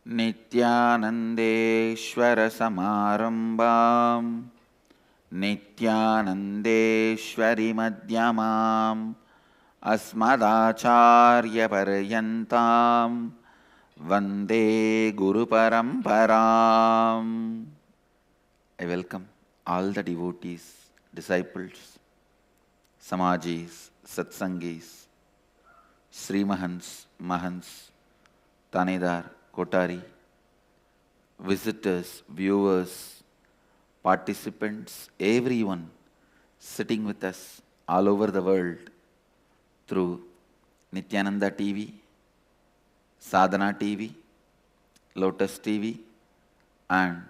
Nityanandeshwara Samarambam Nityanandeshwari Madhyamam Asmadacharya Paryantam Vande Guru Paramparam. I welcome all the devotees, disciples, Samajis, Satsangis, Srimahans, Mahans, Tanedar, Kotari, visitors, viewers, participants, everyone sitting with us all over the world through Nityananda TV, Sadhana TV, Lotus TV, and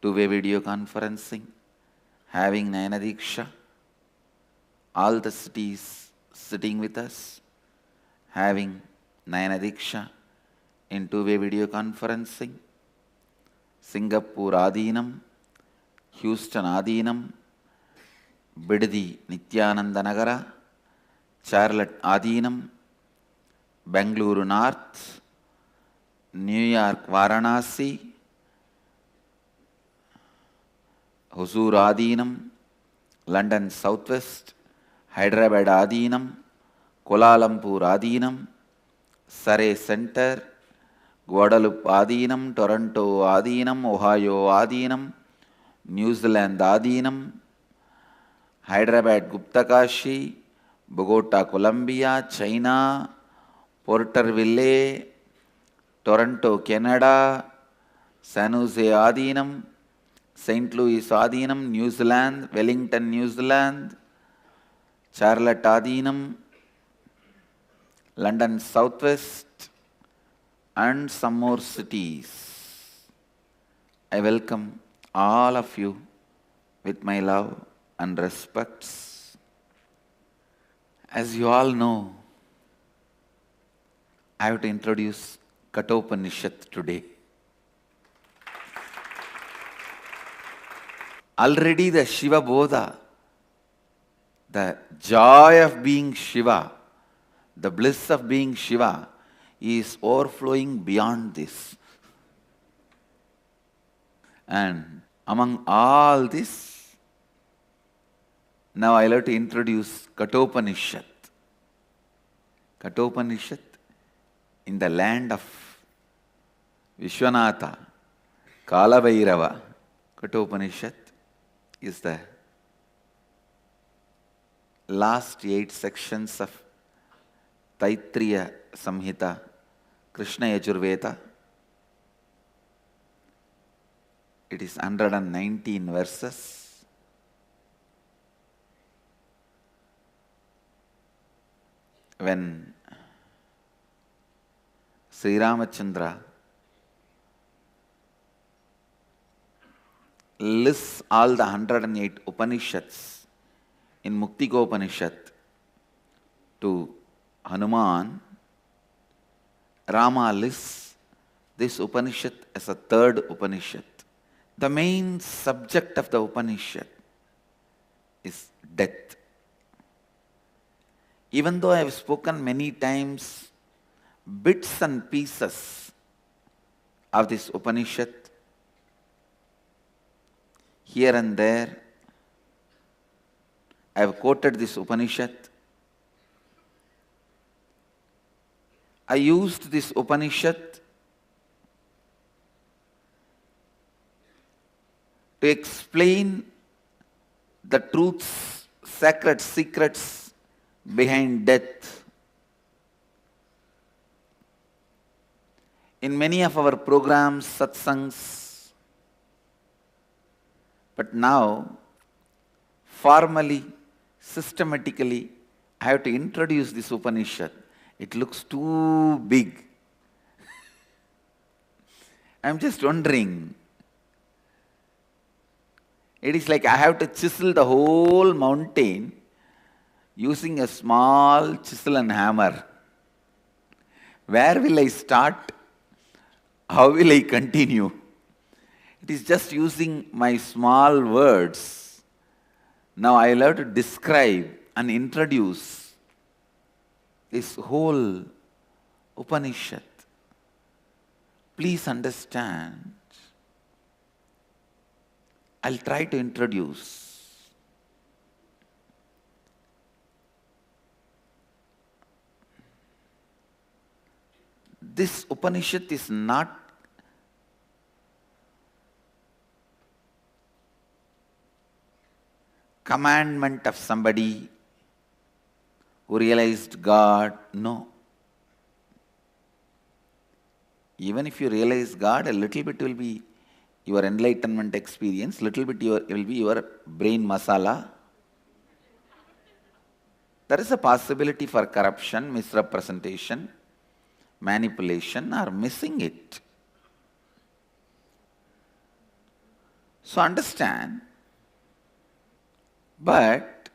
two-way video conferencing, having Nayana Diksha, all the cities sitting with us, having Nayana Diksha in two-way video conferencing, Singapore Adinam, Houston Adinam, Bidadi Nityananda Nagara, Charlotte Adinam, Bangalore North, New York Varanasi, Hosur Adinam, London Southwest, Hyderabad Adinam, Kuala Lumpur Adinam, Surrey Center, Guadalupe Adinam, Toronto Adinam, Ohio Adinam, New Zealand Adinam, Hyderabad Guptakashi, Bogota Colombia, China, Porterville, Toronto Canada, San Jose Adinam, St. Louis Adinam, New Zealand, Wellington New Zealand, Charlotte Adinam, London Southwest, and some more cities. I welcome all of you with my love and respects. As you all know, I have to introduce Katha Upanishad today. Already the Shiva Bodha, the joy of being Shiva, the bliss of being Shiva, is overflowing beyond this. And among all this, now I love to introduce Katha Upanishad. Katha Upanishad in the land of Visvanatha, Kalabhairava. Katha Upanishad is the last 8 sections of Taittiriya Samhita, Krishna Yajurveda. It is 119 verses. When Sri Ramachandra lists all the 108 Upanishads in Muktiko Upanishad to Hanuman, Rama lists this Upanishad as a third Upanishad. The main subject of the Upanishad is death. Even though I have spoken many times bits and pieces of this Upanishad, here and there, I have quoted this Upanishad. I used this Upanishad to explain the truths, sacred secrets behind death. In many of our programs, satsangs, but now, formally, systematically, I have to introduce this Upanishad. It looks too big. I'm just wondering. It is like I have to chisel the whole mountain using a small chisel and hammer. Where will I start? How will I continue? It is just using my small words. Now I will have to describe and introduce this whole Upanishad. Please understand, I'll try to introduce this Upanishad is not commandment of somebody who realized God. No. Even if you realize God, a little bit will be your enlightenment experience, little bit will be your brain masala. There is a possibility for corruption, misrepresentation, manipulation, or missing it. So understand, but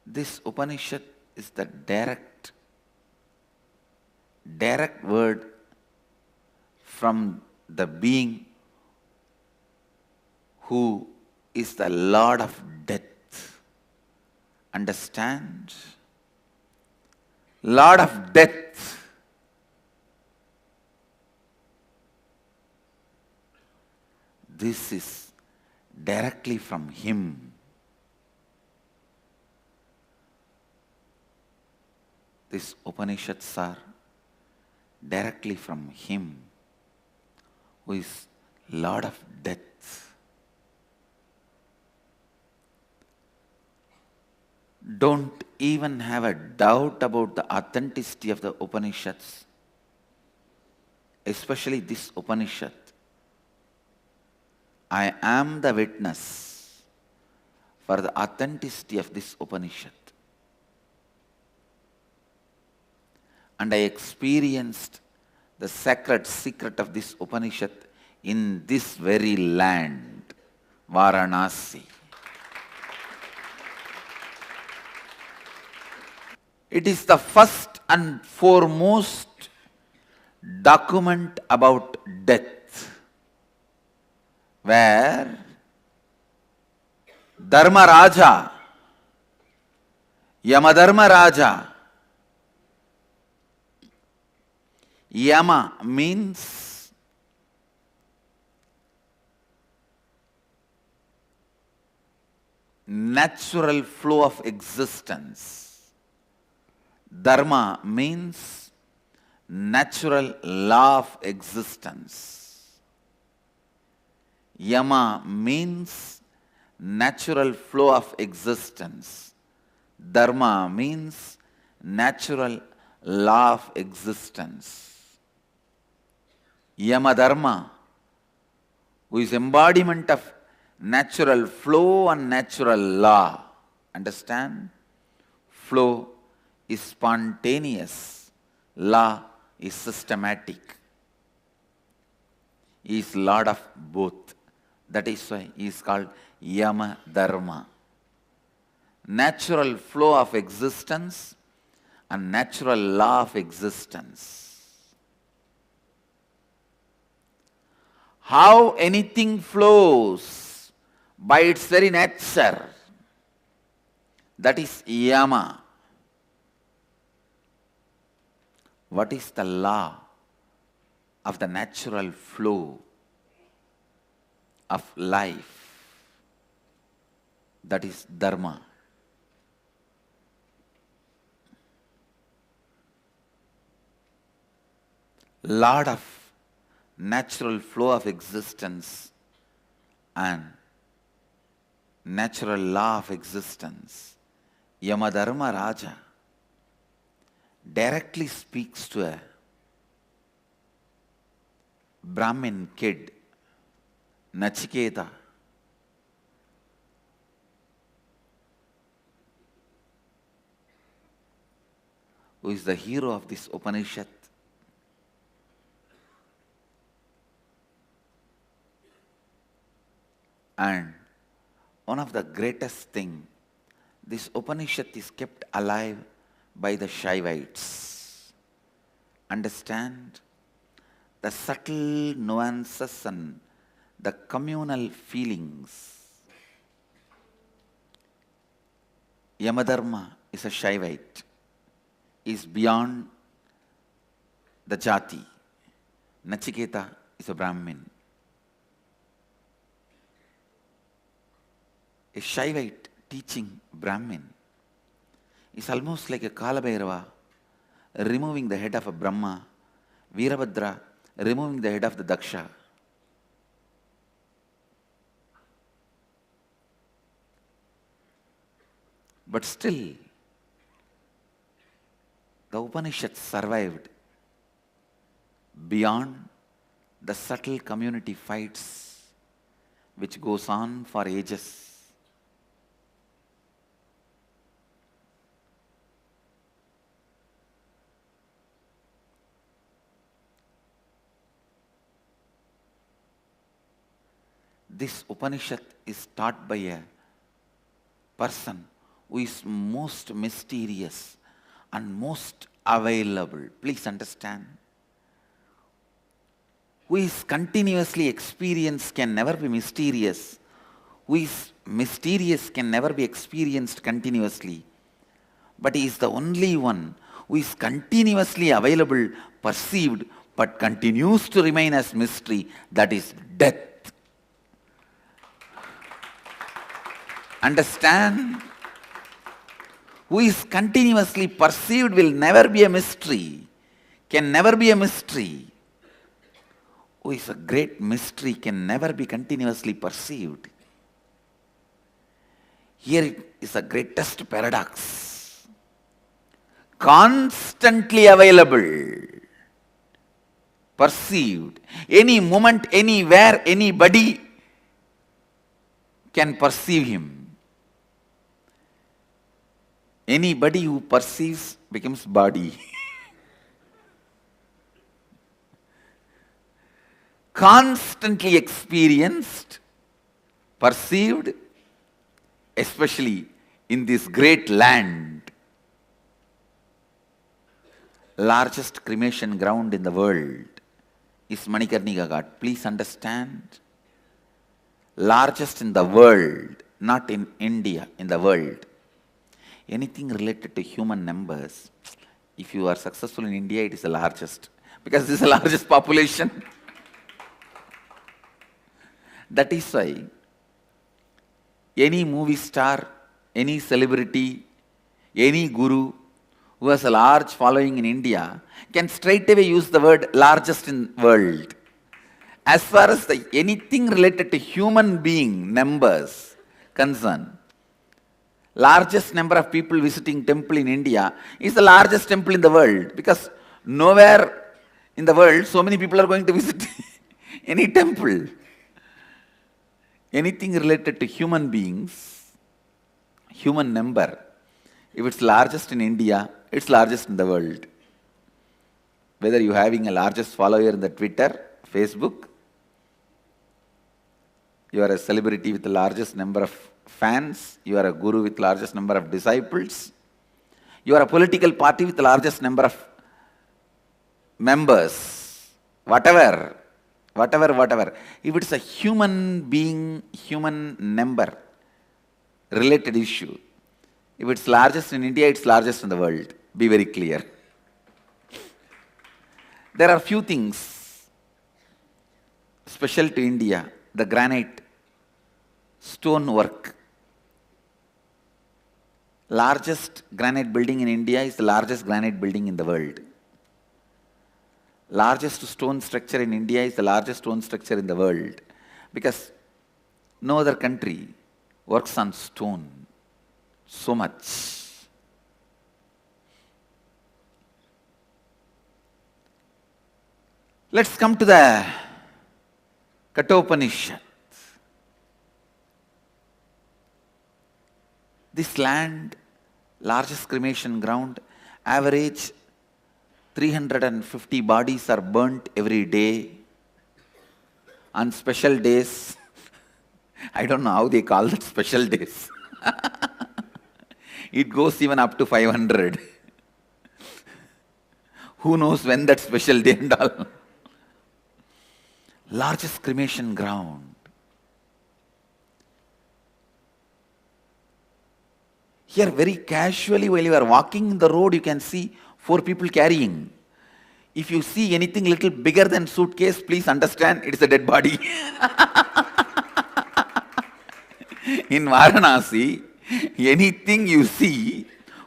this Upanishad is the direct word from the being who is the Lord of death. Understand? Lord of death. This is directly from him. These Upanishads are directly from him who is Lord of death. Don't even have a doubt about the authenticity of the Upanishads, especially this Upanishad. I am the witness for the authenticity of this Upanishad. And I experienced the sacred secret of this Upanishad in this very land, Varanasi. It is the first and foremost document about death, where Dharma Raja, Yama Dharma Raja, Yama means natural flow of existence. Dharma means natural law of existence. Yama means natural flow of existence. Dharma means natural law of existence. Yama Dharma, who is embodiment of natural flow and natural law. Understand? Flow is spontaneous. Law is systematic. He is Lord of both. That is why he is called Yama Dharma. Natural flow of existence and natural law of existence. How anything flows by its very nature, that is Yama. What is the law of the natural flow of life? That is Dharma. Lord of natural flow of existence and natural law of existence, Yama Dharma Raja directly speaks to a Brahmin kid, Naciketa, who is the hero of this Upanishad. And one of the greatest things, this Upanishad is kept alive by the Shaivites. Understand? The subtle nuances and the communal feelings. Yama Dharma is a Shaivite. Is beyond the jati, Naciketa is a Brahmin. A Shaivite teaching Brahmin is almost like a Kalabhairava removing the head of a Brahma, Veerabhadra removing the head of the Daksha. But still, the Upanishads survived beyond the subtle community fights which goes on for ages. This Upanishad is taught by a person who is most mysterious and most available. Please understand. Who is continuously experienced can never be mysterious. Who is mysterious can never be experienced continuously. But he is the only one who is continuously available, perceived, but continues to remain as mystery. That is death. Understand? Who is continuously perceived will never be a mystery, can never be a mystery. Who is a great mystery can never be continuously perceived. Here is the greatest paradox. Constantly available, perceived. Any moment, anywhere, anybody can perceive him. Anybody who perceives becomes body. Constantly experienced, perceived, especially in this great land. Largest cremation ground in the world is Manikarnika Ghat. Please understand. Largest in the world, not in India, in the world. Anything related to human numbers, if you are successful in India, it is the largest. Because this is the largest population. That is why any movie star, any celebrity, any guru who has a large following in India can straight away use the word largest in world. As far as anything related to human being numbers concerned, largest number of people visiting temple in India is the largest temple in the world, because nowhere in the world so many people are going to visit any temple. Anything related to human beings, human number, if it's largest in India, it's largest in the world. Whether you're having a largest follower in the Twitter, Facebook, you are a celebrity with the largest number of fans, you are a guru with largest number of disciples, you are a political party with the largest number of members, whatever. If it's a human being, human number related issue, if it's largest in India, it's largest in the world. Be very clear. There are few things special to India. The granite, stone work. Largest granite building in India is the largest granite building in the world. Largest stone structure in India is the largest stone structure in the world, because no other country works on stone so much. Let's come to the Katha Upanishad. This land, largest cremation ground, average 350 bodies are burnt every day. On special days, I don't know how they call that special days. It goes even up to 500. Who knows when that special day and all. Largest cremation ground. Here very casually while you are walking in the road, you can see 4 people carrying. If you see anything little bigger than suitcase, please understand it is a dead body. In Varanasi, anything you see,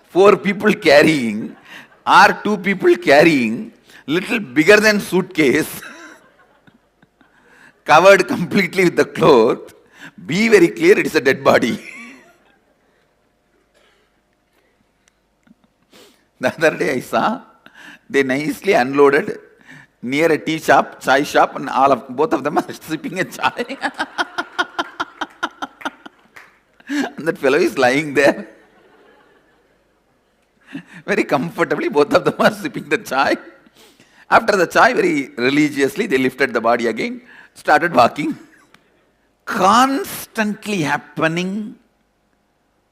4 people carrying or 2 people carrying, little bigger than suitcase, covered completely with the cloth, be very clear it is a dead body. The other day I saw, they nicely unloaded near a tea shop, chai shop, and both of them are sipping a chai. And that fellow is lying there. Very comfortably, both of them are sipping the chai. After the chai, very religiously, they lifted the body again, started walking. Constantly happening,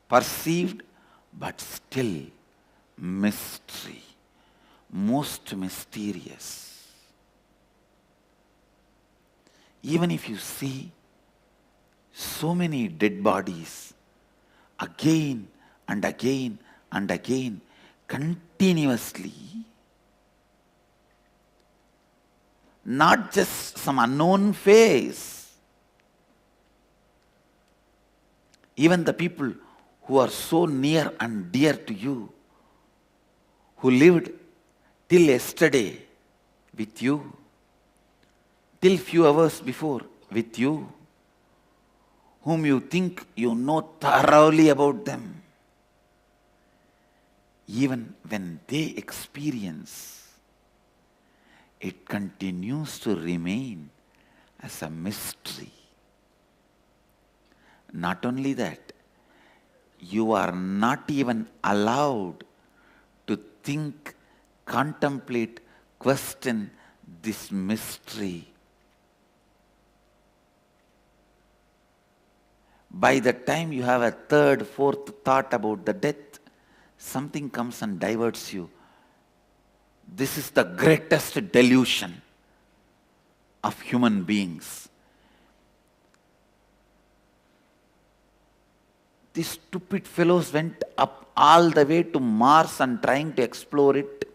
perceived, but still mystery. Most mysterious. Even if you see so many dead bodies again and again and again, continuously, not just some unknown face, even the people who are so near and dear to you, who lived till yesterday with you, till few hours before with you, whom you think you know thoroughly about them, even when they experience, it continues to remain as a mystery. Not only that, you are not even allowed to think, contemplate, question this mystery. By the time you have a third, fourth thought about the death, something comes and diverts you. This is the greatest delusion of human beings. These stupid fellows went up all the way to Mars and trying to explore it.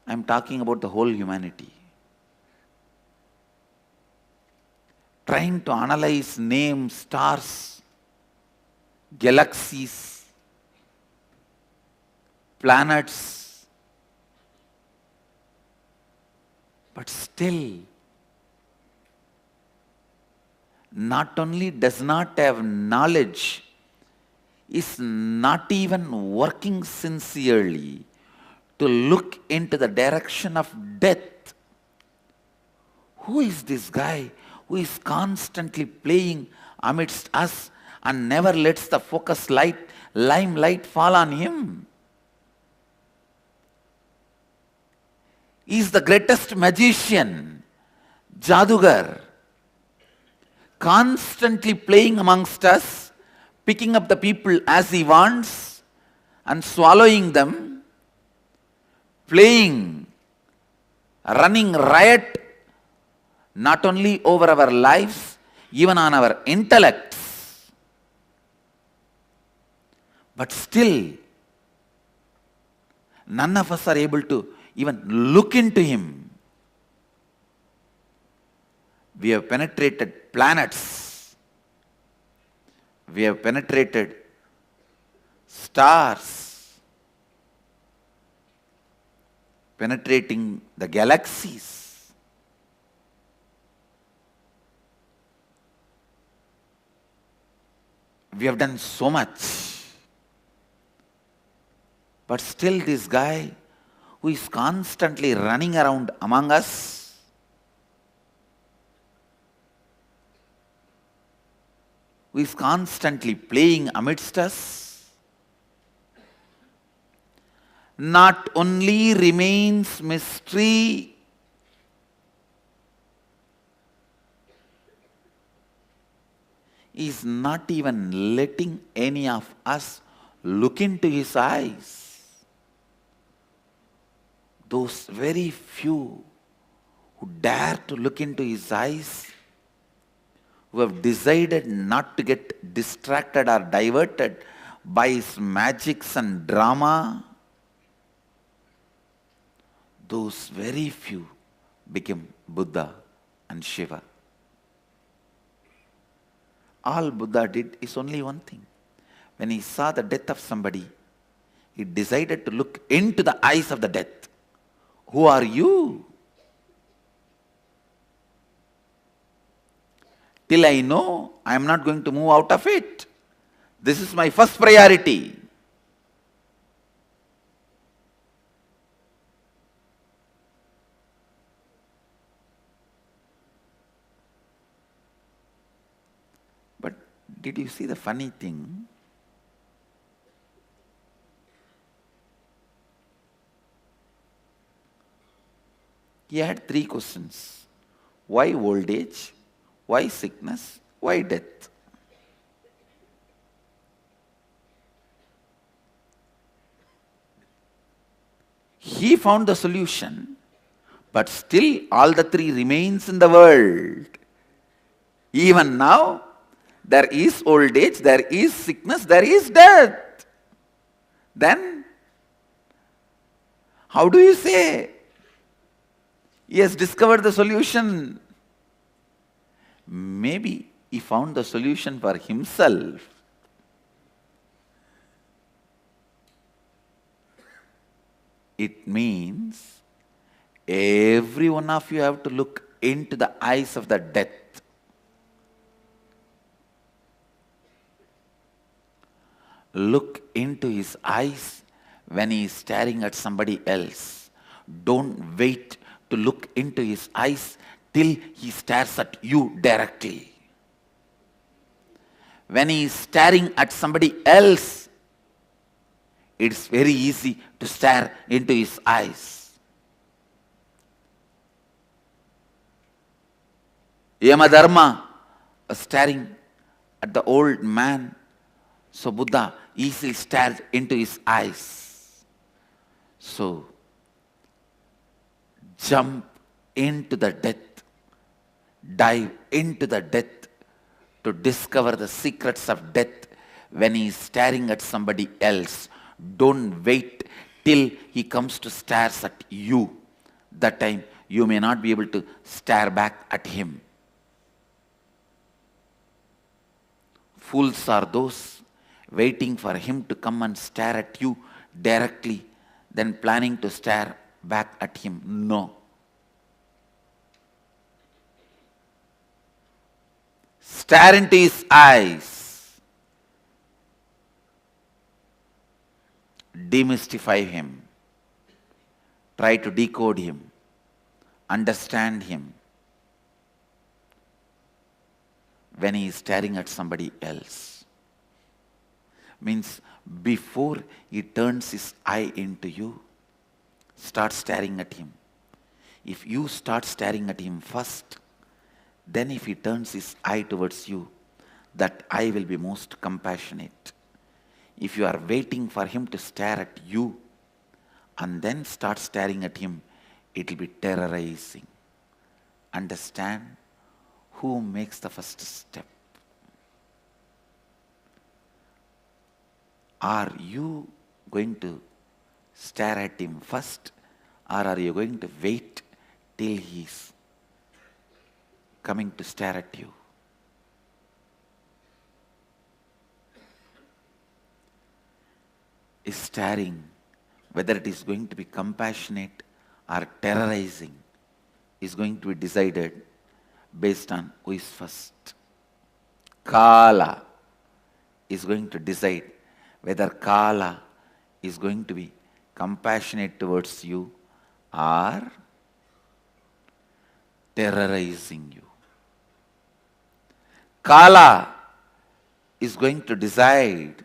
I am talking about the whole humanity. Trying to analyze, name stars, galaxies, planets, but still not only does not have knowledge, is not even working sincerely to look into the direction of death. Who is this guy who is constantly playing amidst us and never lets the limelight fall on him? He is the greatest magician, Jadugar, constantly playing amongst us, picking up the people as he wants and swallowing them, playing, running riot, not only over our lives, even on our intellects. But still, none of us are able to even look into him. We have penetrated planets. We have penetrated stars, penetrating the galaxies. We have done so much. But still this guy who is constantly running around among us, who is constantly playing amidst us, not only remains mystery, is not even letting any of us look into his eyes. Those very few who dare to look into his eyes, who have decided not to get distracted or diverted by his magics and drama, those very few became Buddha and Shiva. All Buddha did is only one thing. When he saw the death of somebody, he decided to look into the eyes of the death. Who are you? Till I know, I am not going to move out of it. This is my first priority. But did you see the funny thing? He had 3 questions. Why old age? Why sickness? Why death? He found the solution, but still all the 3 remains in the world. Even now, there is old age, there is sickness, there is death. Then, how do you say he has discovered the solution? Maybe he found the solution for himself. It means every one of you have to look into the eyes of the death. Look into his eyes when he is staring at somebody else. Don't wait to look into his eyes till he stares at you directly. When he is staring at somebody else, it's very easy to stare into his eyes. Yama Dharma was staring at the old man, so Buddha easily stared into his eyes. So, jump into the death. Dive into the death to discover the secrets of death when he is staring at somebody else. Don't wait till he comes to stare at you. That time you may not be able to stare back at him. Fools are those waiting for him to come and stare at you directly, then planning to stare back at him. No. Stare into his eyes. Demystify him. Try to decode him. Understand him. When he is staring at somebody else. Means before he turns his eye into you, start staring at him. If you start staring at him first, then if he turns his eye towards you, that eye will be most compassionate. If you are waiting for him to stare at you and then start staring at him, it will be terrorizing. Understand who makes the first step. Are you going to stare at him first, or are you going to wait till he's coming to stare at you? Is staring, whether it is going to be compassionate or terrorizing, is going to be decided based on who is first. Kala is going to decide whether Kala is going to be compassionate towards you or terrorizing you. Kala is going to decide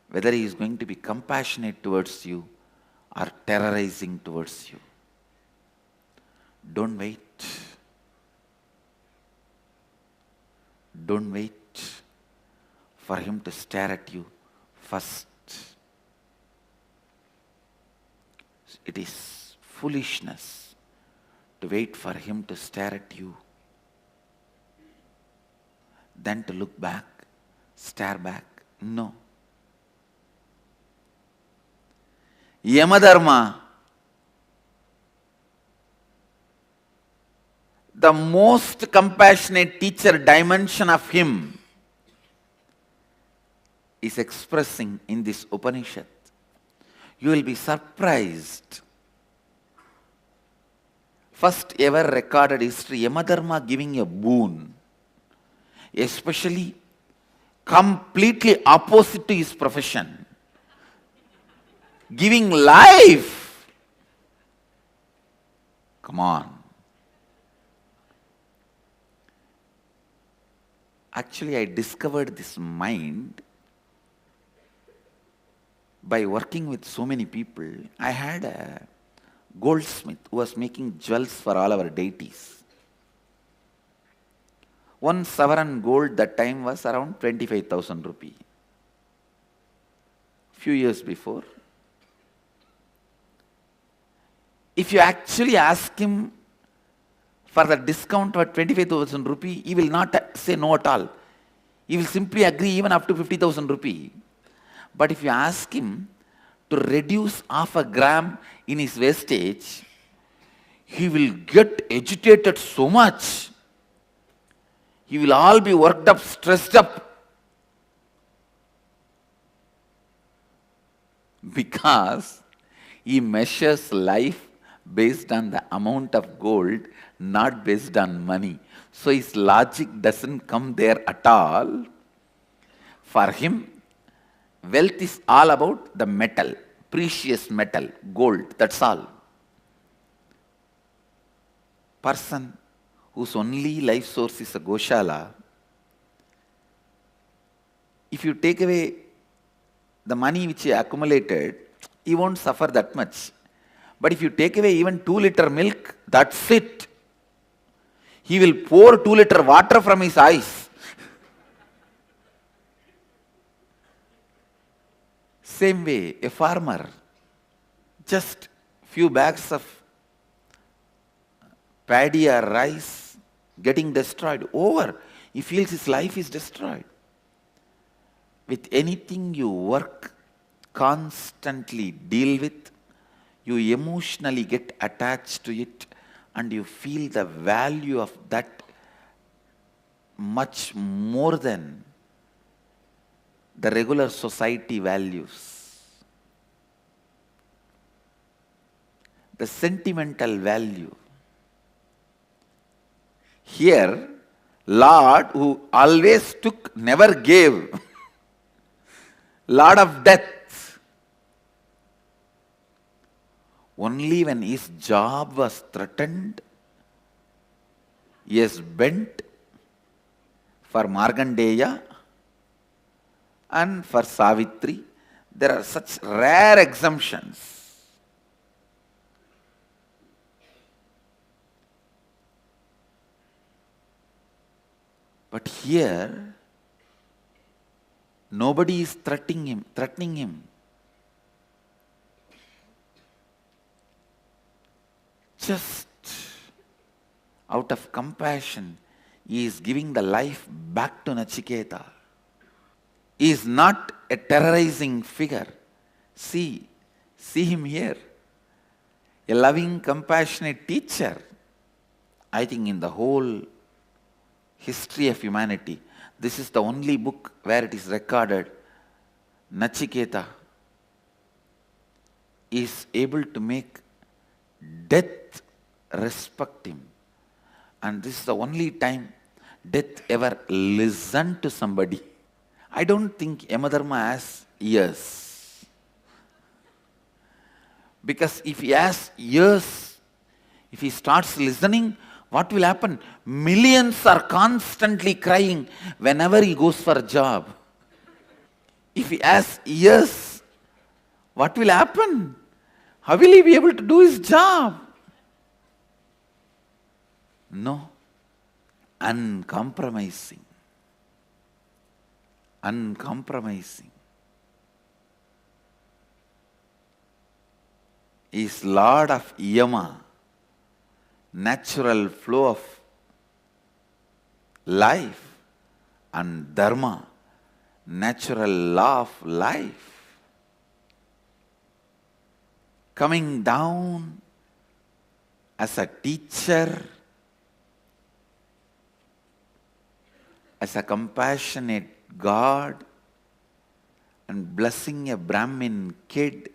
whether he is going to be compassionate towards you or terrorizing towards you. Don't wait. Don't wait for him to stare at you first. It is foolishness to wait for him to stare at you, then to look back, stare back. No. Yama Dharma the most compassionate teacher dimension of him is expressing in this Upanishad. You will be surprised. First ever recorded history, Yama Dharma giving a boon, especially completely opposite to his profession, giving life. Come on. Actually, I discovered this mind by working with so many people. I had a goldsmith who was making jewels for all our deities. 1 sovereign gold that time was around 25,000 rupee. Few years before. If you actually ask him for the discount of 25,000 rupee, he will not say no at all. He will simply agree even up to 50,000 rupee. But if you ask him to reduce half a gram in his wastage, he will get agitated so much. He will all be worked up, stressed up. Because he measures life based on the amount of gold, not based on money. So his logic doesn't come there at all. For him, wealth is all about the metal, precious metal, gold, that's all. Person whose only life source is a Goshala, if you take away the money which he accumulated, he won't suffer that much. But if you take away even 2-liter milk, that's it. He will pour 2-liter water from his eyes. Same way, a farmer, just few bags of paddy or rice getting destroyed, over. He feels his life is destroyed. With anything you work, constantly deal with, you emotionally get attached to it and you feel the value of that much more than the regular society values. The sentimental value. Here, Lord who always took, never gave. Lord of death. Only when his job was threatened, he is bent for Markandeya and for Savitri. There are such rare exemptions. But here, nobody is threatening him. Just out of compassion, he is giving the life back to Naciketa. He is not a terrorizing figure. See him here. A loving, compassionate teacher. I think in the whole history of humanity, this is the only book where it is recorded Naciketa is able to make death respect him. And this is the only time death ever listened to somebody. I don't think Yama Dharma has ears. Because if he has ears, if he starts listening, what will happen? Millions are constantly crying whenever he goes for a job. If he has ears, what will happen? How will he be able to do his job? No. Uncompromising. Uncompromising. He is Lord of Yama, natural flow of life, and Dharma, natural law of life. Coming down as a teacher as a compassionate God and blessing a Brahmin kid.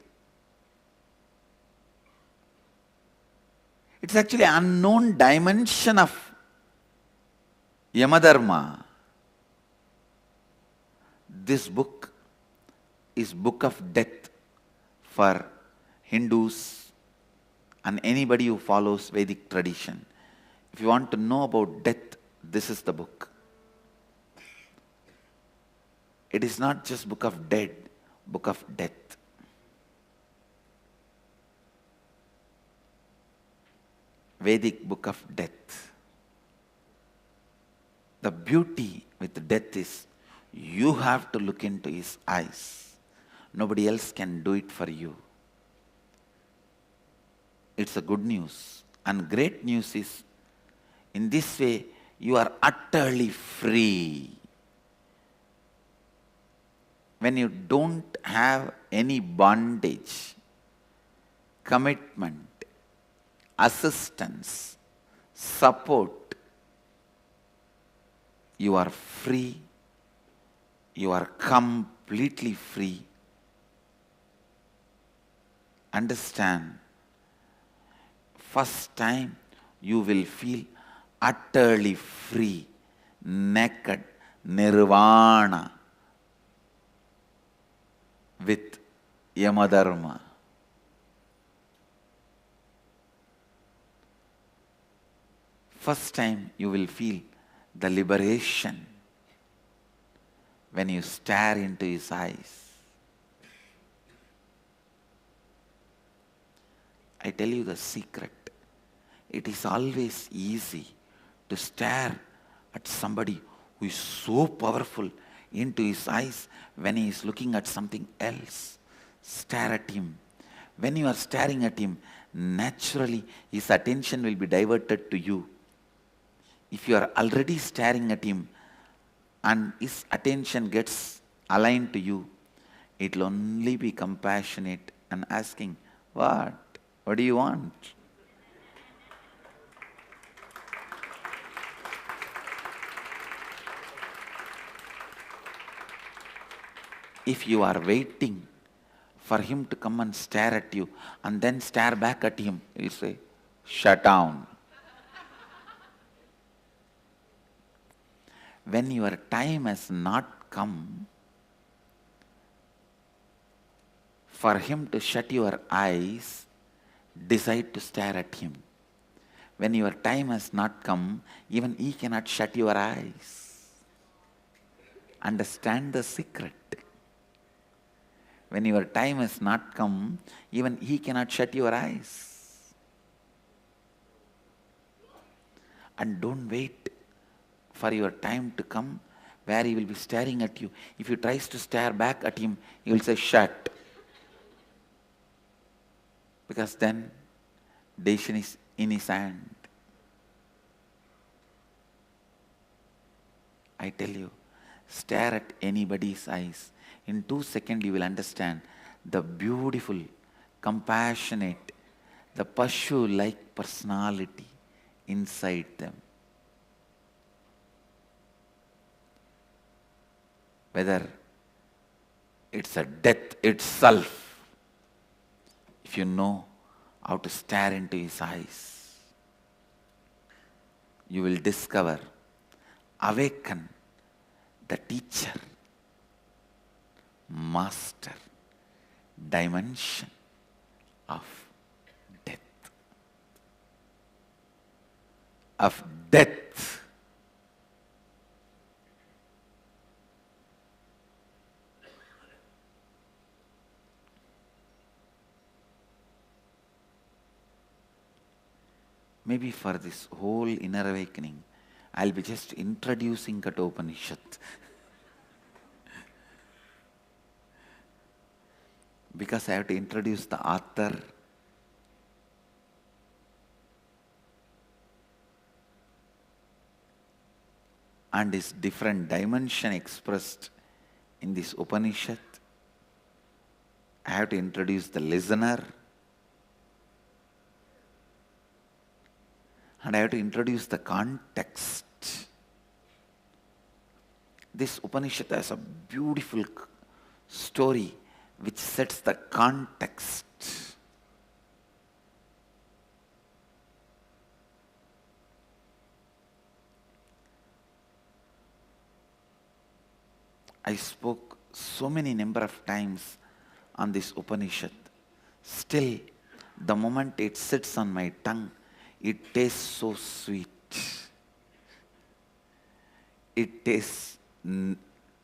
It's actually an unknown dimension of Yama Dharma. This book is book of death for Hindus and anybody who follows Vedic tradition. If you want to know about death, this is the book. It is not just book of dead, book of death. Vedic book of death. The beauty with death is you have to look into his eyes. Nobody else can do it for you. It's a good news. And great news is, in this way, you are utterly free. When you don't have any bondage, commitment, assistance, support, you are free. You are completely free. Understand, first time you will feel utterly free, naked, Nirvana with Yama Dharma. First time you will feel the liberation when you stare into his eyes. I tell you the secret. It is always easy to stare at somebody who is so powerful into his eyes when he is looking at something else. Stare at him. When you are staring at him, naturally his attention will be diverted to you. If you are already staring at him and his attention gets aligned to you, it will only be compassionate and asking, what? What do you want? If you are waiting for him to come and stare at you and then stare back at him, you say, shut down. When your time has not come for him to shut your eyes, decide to stare at him. When your time has not come, even he cannot shut your eyes. Understand the secret. When your time has not come, even he cannot shut your eyes. And don't wait for your time to come where he will be staring at you. If you tries to stare back at him, he will say, shut. Because then decision is in his hand. I tell you, stare at anybody's eyes. In 2 seconds you will understand the beautiful, compassionate, the Pashu-like personality inside them. Whether it's a death itself, if you know how to stare into his eyes, you will discover, awaken the teacher, master, dimension of death. Of death. Maybe for this whole inner awakening, I'll be just introducing Katha Upanishad. Because I have to introduce the author, and his different dimension expressed in this Upanishad. I have to introduce the listener, and I have to introduce the context This Upanishad has a beautiful story which sets the context. I spoke so many number of times on this Upanishad. Still, the moment it sits on my tongue, it tastes so sweet. It tastes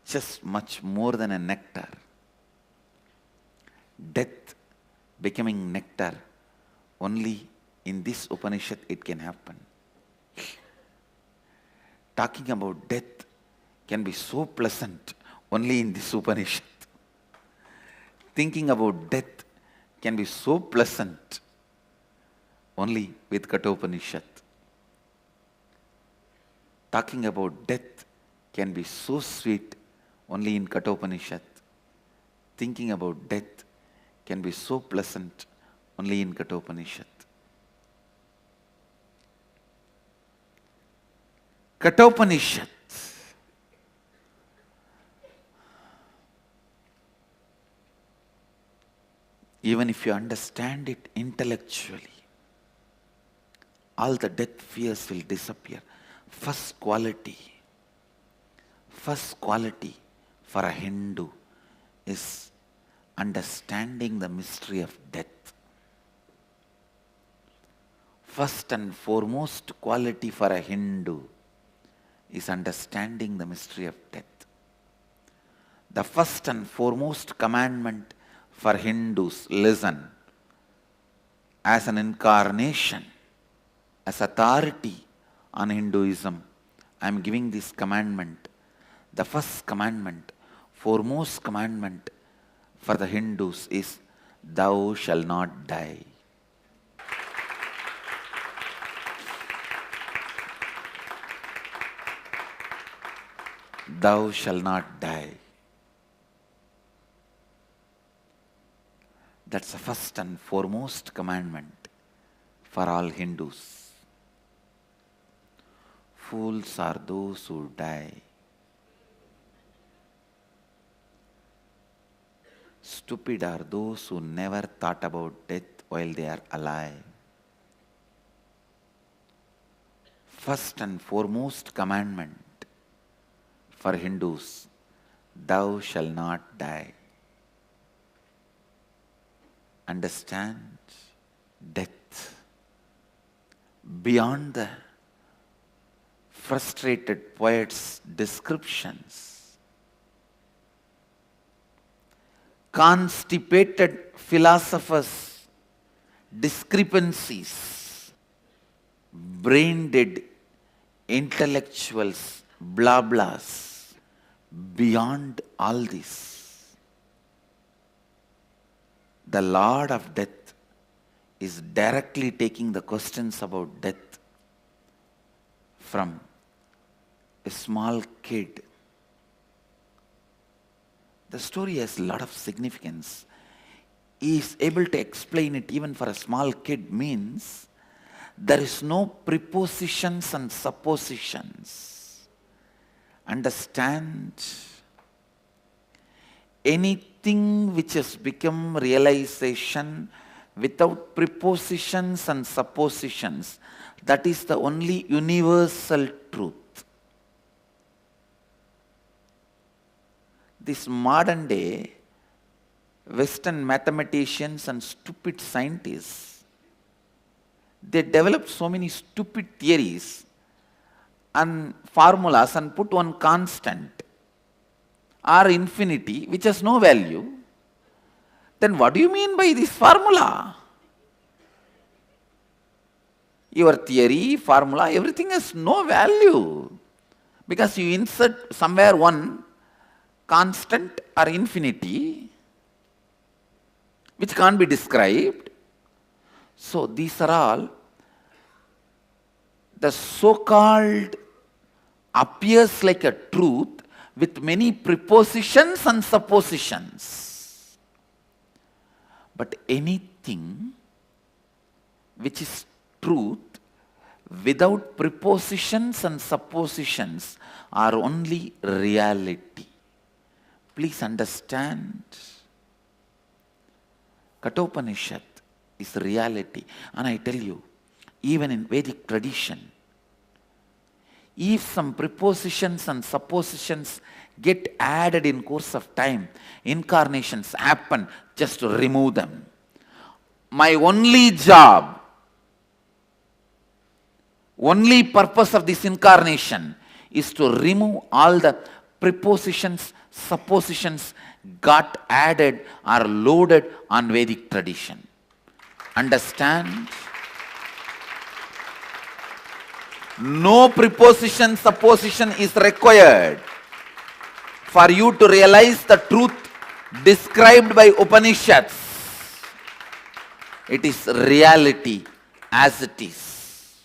just much more than a nectar. Death becoming nectar, only in this Upanishad it can happen. Talking about death can be so pleasant only in this Upanishad. Thinking about death can be so pleasant only with Katha Upanishad. Talking about death can be so sweet only in Katha Upanishad. Thinking about death can be so pleasant only in Katha Upanishad. Katha Upanishad. Even if you understand it intellectually, all the death fears will disappear. First quality for a Hindu is understanding the mystery of death. First and foremost quality for a Hindu is understanding the mystery of death. The first and foremost commandment for Hindus, listen, as an incarnation, as authority on Hinduism, I am giving this commandment. The first commandment, foremost commandment for the Hindus is, thou shalt not die. Thou shalt not die. That's the first and foremost commandment for all Hindus. Fools are those who die. Stupid are those who never thought about death while they are alive. First and foremost commandment for Hindus, thou shalt not die. Understand death beyond the frustrated poet's descriptions, constipated philosophers' discrepancies, brain-dead intellectuals' blah-blahs. Beyond all this, the Lord of Death is directly taking the questions about death from a small kid. The story has a lot of significance. He is able to explain it even for a small kid means there is no prepositions and suppositions. Understand? Anything which has become realization without prepositions and suppositions, that is the only universal truth. This modern day Western mathematicians and stupid scientists, they developed so many stupid theories and formulas and put one constant or infinity which has no value. Then what do you mean by this formula? Your theory, formula, everything has no value because you insert somewhere one constant or infinity which can't be described. So these are all the so-called appears like a truth with many prepositions and suppositions. But anything which is truth without prepositions and suppositions are only reality. Please understand. Kathopanishad is reality. And I tell you, even in Vedic tradition, if some prepositions and suppositions get added in course of time, incarnations happen, just to remove them. My only job, only purpose of this incarnation is to remove all the prepositions, suppositions got added or loaded on Vedic tradition. Understand? No preposition, supposition is required for you to realize the truth described by Upanishads. It is reality as it is.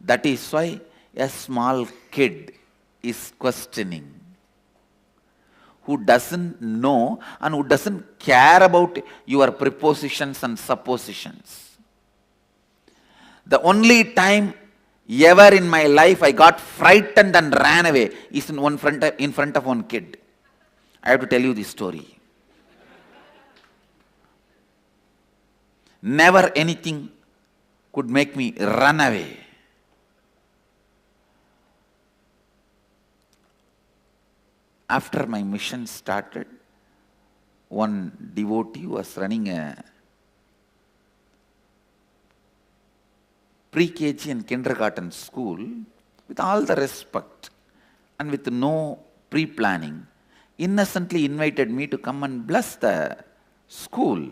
That is why a small kid is questioning, who doesn't know and who doesn't care about your prepositions and suppositions. The only time ever in my life I got frightened and ran away is in front of one kid. I have to tell you this story. Never anything could make me run away. After my mission started, one devotee was running a pre-KG and kindergarten school with all the respect and with no pre-planning, innocently invited me to come and bless the school.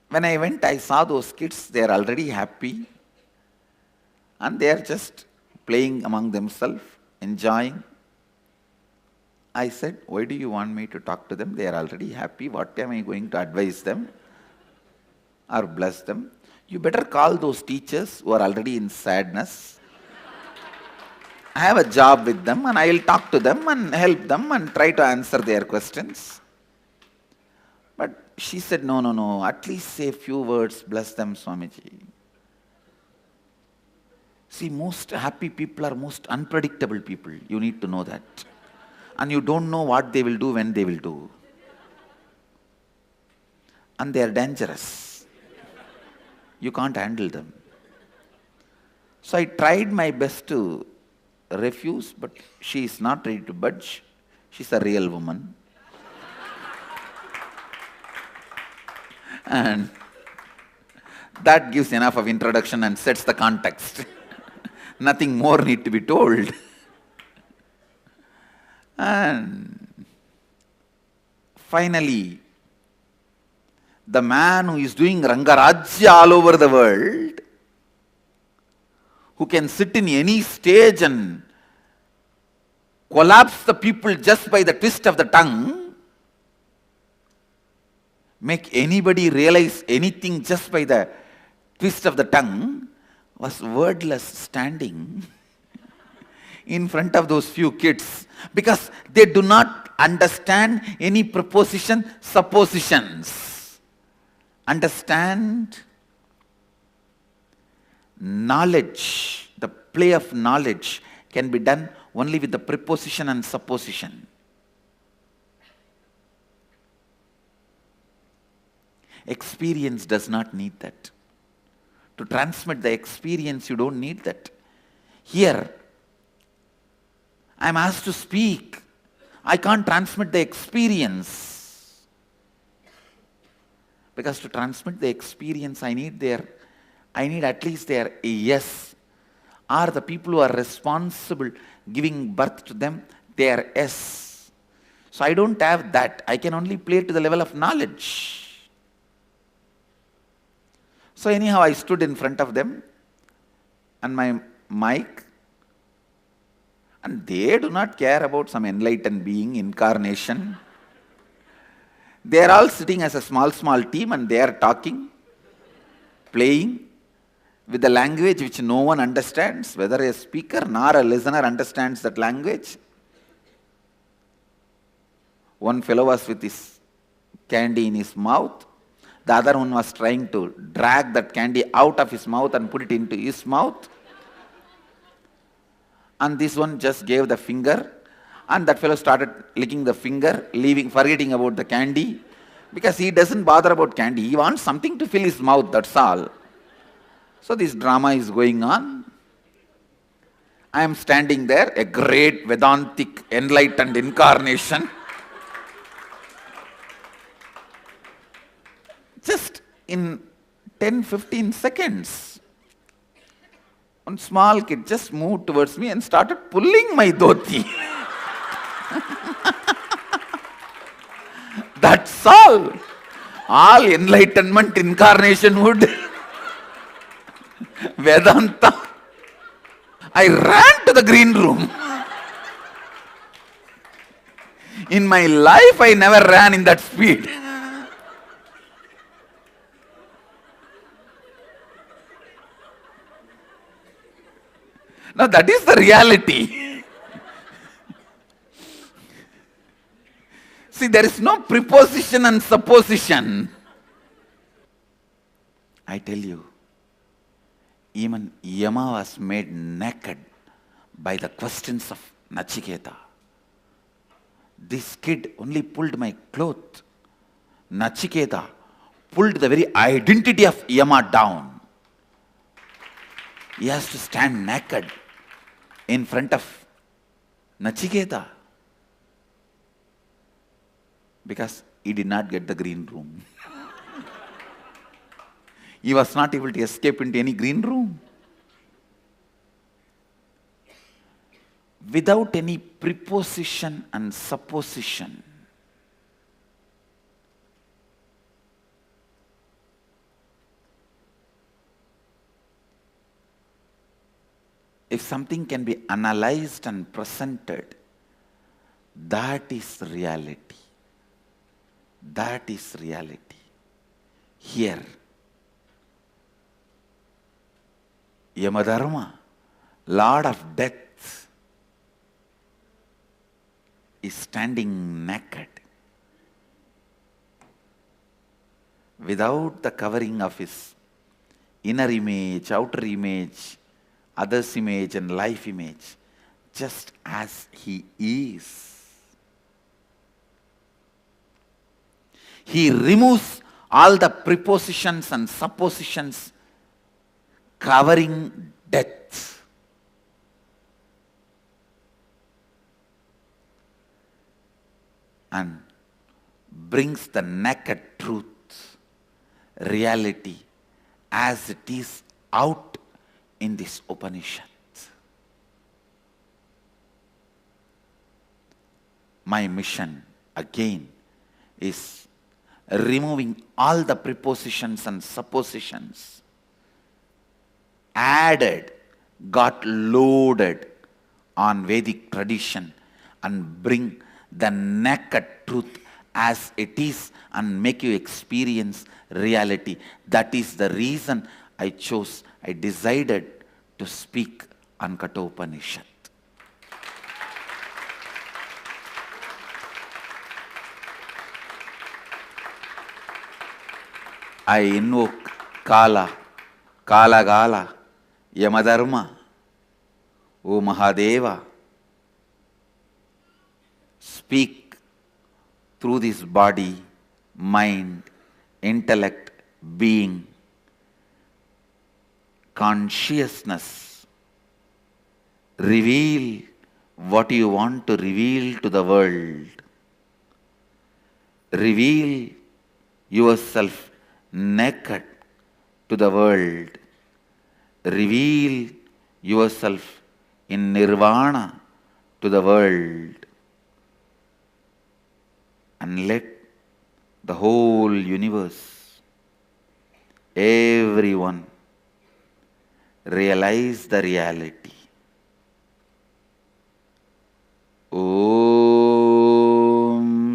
When I went, I saw those kids, they are already happy and they are just playing among themselves, enjoying. I said, why do you want me to talk to them? They are already happy. What am I going to advise them or bless them? You better call those teachers who are already in sadness. I have a job with them and I will talk to them and help them and try to answer their questions. But she said, no, at least say a few words, bless them, Swamiji. See, most happy people are most unpredictable people. You need to know that. And you don't know what they will do when they will do. And they are dangerous. You can't handle them. So I tried my best to refuse, but she is not ready to budge. She's a real woman. And that gives enough of introduction and sets the context. Nothing more need to be told. And finally, the man who is doing Rangarajya all over the world, who can sit in any stage and collapse the people just by the twist of the tongue, make anybody realize anything just by the twist of the tongue, was wordless standing in front of those few kids because they do not understand any preposition, suppositions. Understand? Knowledge, the play of knowledge can be done only with the preposition and supposition. Experience does not need that. To transmit the experience, you don't need that. Here, I am asked to speak. I can't transmit the experience. Because to transmit the experience, I need at least their yes. Or the people who are responsible giving birth to them, their yes. So I don't have that. I can only play to the level of knowledge. So anyhow, I stood in front of them and my mic, and they do not care about some enlightened being, incarnation. They are all sitting as a small team and they are talking, playing with the language which no one understands, whether a speaker nor a listener understands that language. One fellow was with his candy in his mouth. The other one was trying to drag that candy out of his mouth and put it into his mouth. And this one just gave the finger, and that fellow started licking the finger, forgetting about the candy, because he doesn't bother about candy. He wants something to fill his mouth, that's all. So this drama is going on. I am standing there, a great Vedantic enlightened incarnation. Just in 10-15 seconds, one small kid just moved towards me and started pulling my dhoti. That's all. All enlightenment incarnationhood, Vedanta. I ran to the green room. In my life, I never ran in that speed. Now that is the reality. See, there is no preposition and supposition. I tell you, even Yama was made naked by the questions of Naciketa. This kid only pulled my cloth. Naciketa pulled the very identity of Yama down. He has to stand naked in front of Naciketa because he did not get the green room. He was not able to escape into any green room. Without any preposition and supposition. If something can be analyzed and presented, that is reality. That is reality. Here, Yama Dharma, Lord of Death, is standing naked without the covering of his inner image, outer image, other's image and life image, just as he is. He removes all the prepositions and suppositions covering death. And brings the naked truth, reality, as it is out in this Upanishad. My mission again is removing all the prepositions and suppositions, added, got loaded on Vedic tradition, and bring the naked truth as it is and make you experience reality. That is the reason I decided to speak on Katha Upanishad. I invoke Kala, Gala, Yama Dharma, O Mahadeva. Speak through this body, mind, intellect, being, consciousness. Reveal what you want to reveal to the world. Reveal yourself naked to the world. Reveal yourself in Nirvana to the world. And let the whole universe, everyone, realize the reality. Om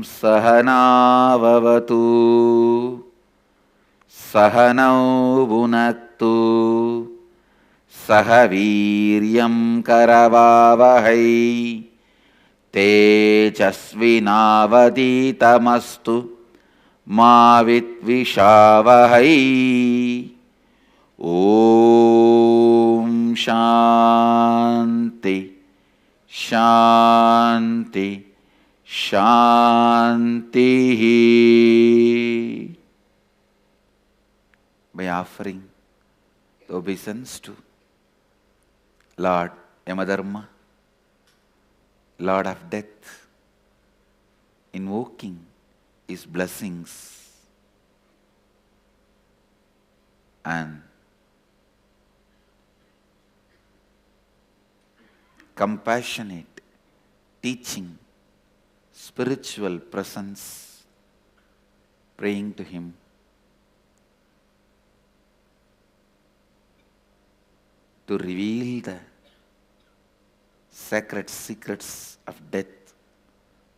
Sahanavavatu Sahanau bhunaktu saha vīryam karvāvahai tejasvi nāvadhītamastu ma vidviṣāvahai. Om Shanti, Shanti, Shantiḥ. By offering the obeisance to Lord Yama Dharma, Lord of Death, invoking his blessings and compassionate teaching, spiritual presence, praying to him to reveal the sacred secrets of death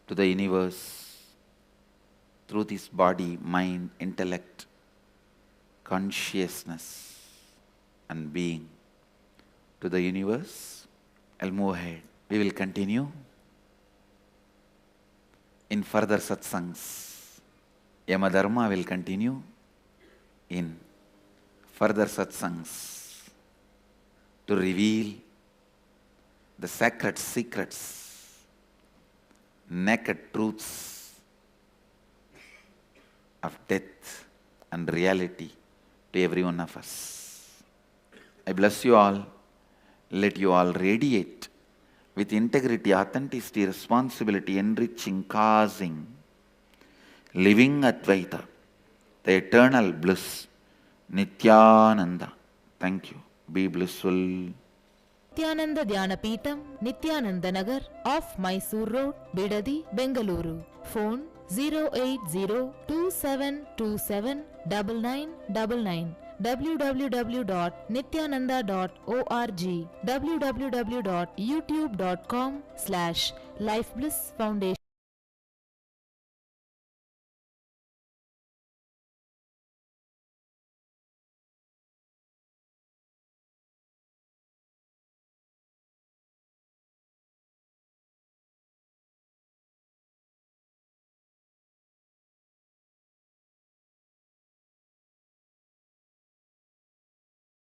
to the universe through this body, mind, intellect, consciousness and being to the universe. I'll move ahead. We will continue in further satsangs. Yama Dharma will continue in further satsangs to reveal the sacred secrets, naked truths of death and reality to every one of us. I bless you all. Let you all radiate with integrity, authenticity, responsibility, enriching, causing, living Advaita, the eternal bliss, Nithyananda. Thank you. Be blissful. Nithyananda Dhyana Peetham, Nithyananda Nagar, off Mysore Road, Bidadi, Bengaluru. Phone 08027279999. www.nithyananda.org. www.youtube.com/lifeblissfoundation.